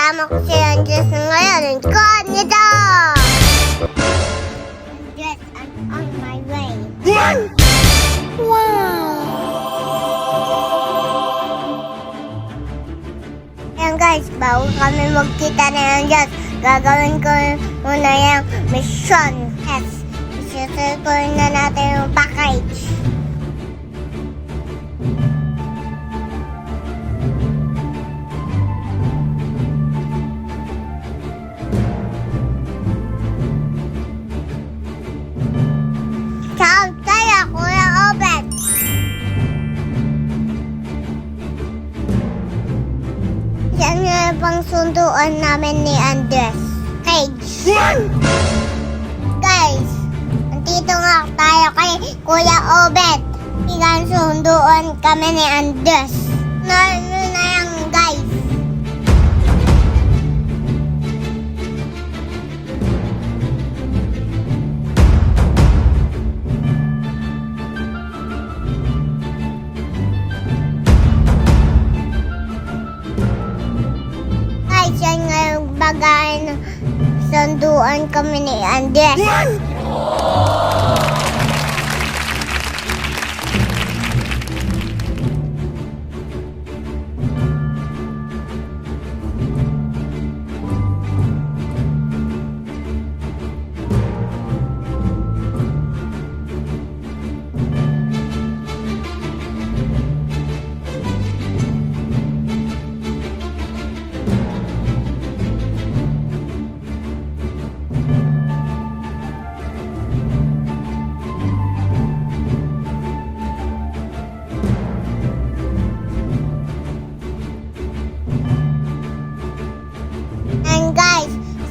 Kasama ko si Andres na ngayon. Kanida! Andres, I'm on my way. Wow! Ayan guys, bago kami magkita na Andres, gagawin ko muna yung mission. Yes, isusukurin na natin yung package. Ciao tayo, Kuya Obet! Yan nga pang sunduan namin ni Andres. Cage! Guys, nandito nga tayo kay Kuya Obet. Ikan sunduan kami ni Andres. Na yan guys. Yan nga yung bagay na sunduan kami ni Andres.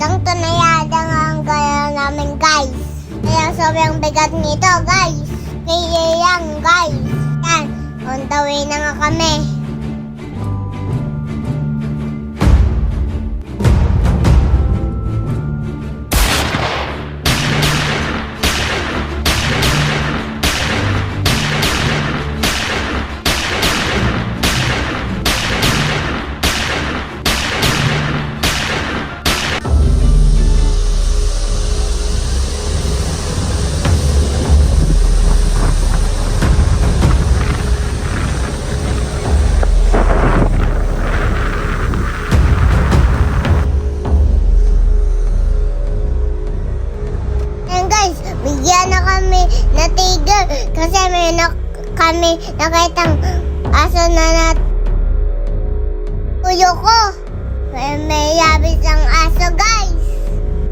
Isang tonelada nga ang gaya namin guys. Kaya sobrang bigat nito guys. Kaya yan guys. Yan, on the way na nga kami. Bigyan na kami na tigil kasi may kami nakitang aso na tuyo ko. May labis ang aso guys.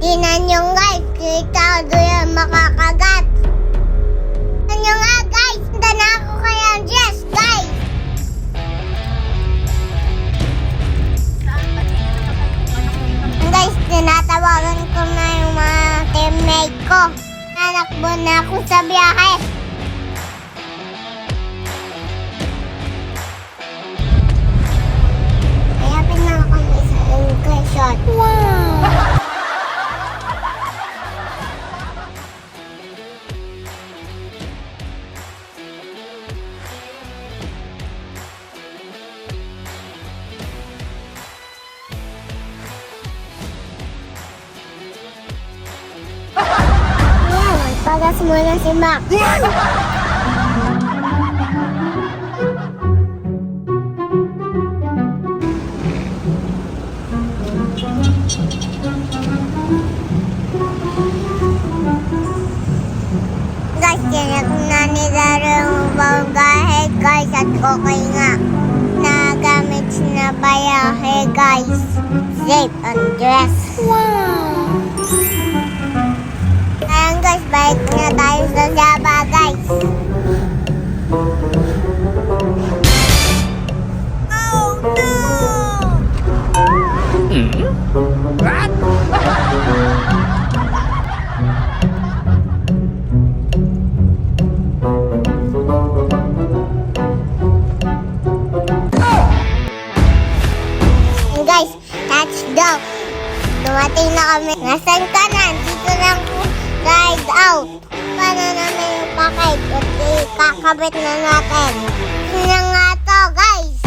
Tinan nyo guys, kita doon makakagat. Tinan nyo nga guys, handa na ako kay Andres guys. Guys, tinatawagan ko na yung mga teammate ko. Nanakbo na ako sa biyahe. Hayapin na ako ng isang question. Wow! Pagas muna si Mac. Guys, tiyak na nilaro yung babahe guys at okay nga. Nagamit na bayahe guys. Safe Andres. Wow! Ayan guys, balik na tayo sa Java guys. Oh no! What? Guys, touchdown. Dumating na kami. Nasaan ka na? Dito lang po. Ride out. Paano namin yung package? At kakabit na natin. Yun nga to, guys.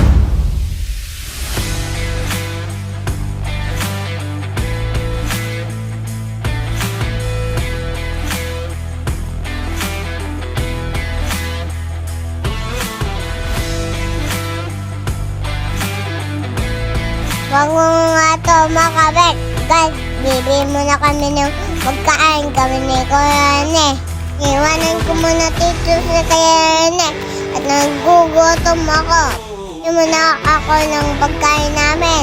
Wag mo nga ito makabit. Guys, bibili muna kami ng pagkain kami ni Kuya Rene. Iwanan ko muna dito sa Kuya Rene at nagugutom ako. Hindi muna ako ng pagkain namin.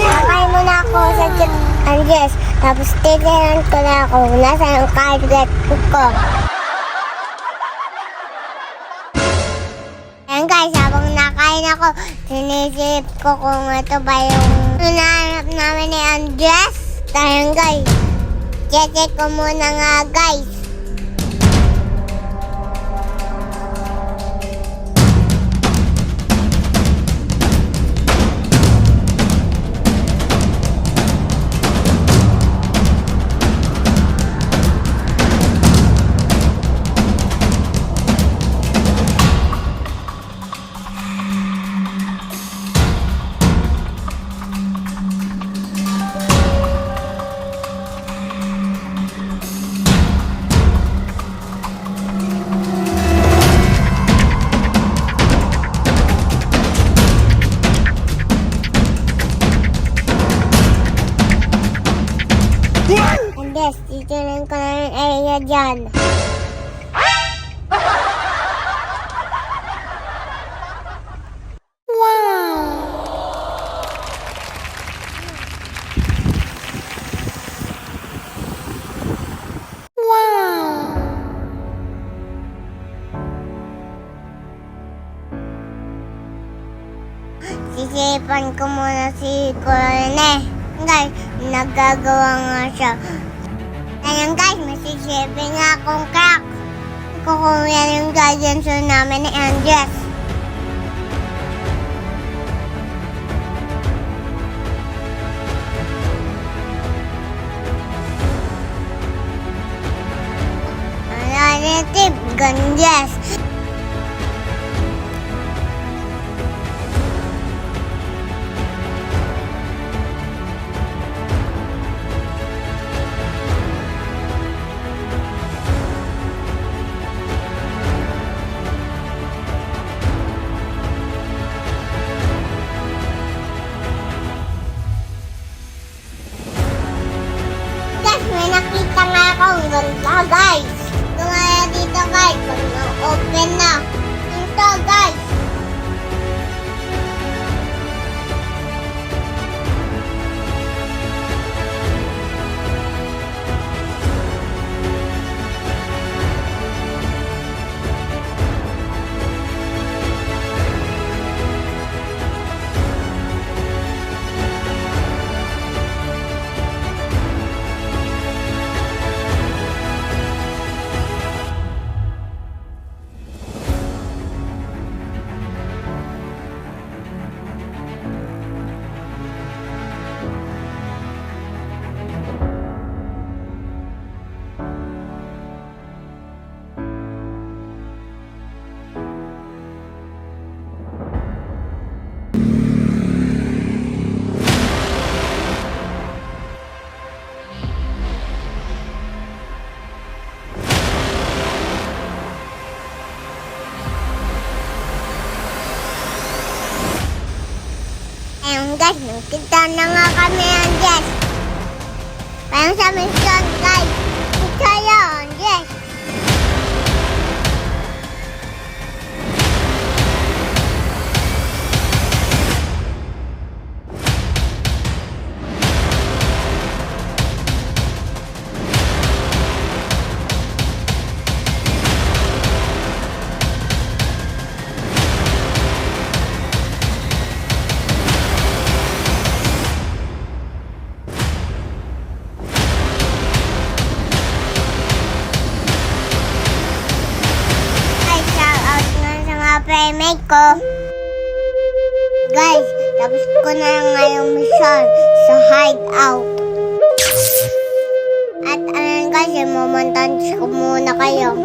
Kakain muna ako sa Chick Andres. Tapos titiran ko na ako nasa ang cardlet ko. Ayan guys, habang nakain ako, sinisip ko kung ito ba yung hinahanap namin ni Andres. Ayan guys, check ko muna nga guys. Andres, titiran ko na yung area dyan. Sisipan ko muna si Kuya Rene. Guys, nagagawa nga siya. Ayan guys, masisipin nga akong crack. Kukuha yung guardian show namin ni Andres. Alternative, Andres. May nakita nga akong ganda guys. Ito nga dito guys. Pag na-open na. Ito guys. Ayun guys, nakita na nga kami Andres. Parang sa mission guys. Ito yun, Andres. Playmate ko. Guys, tapos ko na nga yung mission sa hideout. At ayun guys, mamontage ko muna kayo.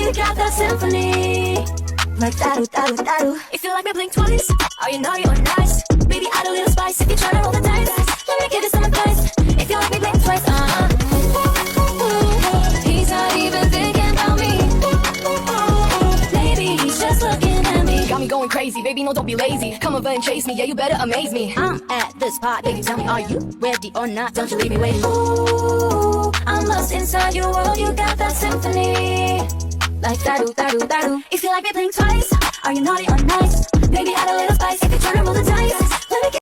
you got that symphony. Like daru, daru, daru. If you like me, blink twice. Are you naughty or nice? Baby, add a little spice if you try to roll the dice. Let me give you some advice. If you like me, blink twice. He's not even thinking about me. Maybe he's just looking at me. Got me going crazy, baby, no, don't be lazy. Come over and chase me, yeah, you better amaze me. I'm at this part, baby, tell me, are you ready or not? Don't you leave me waiting. Ooh, I'm lost inside your world, you got that symphony. Like daru, daru, daru. If you like me, blink twice. Are you naughty or nice? Baby, add a little spice if you try to roll the dice.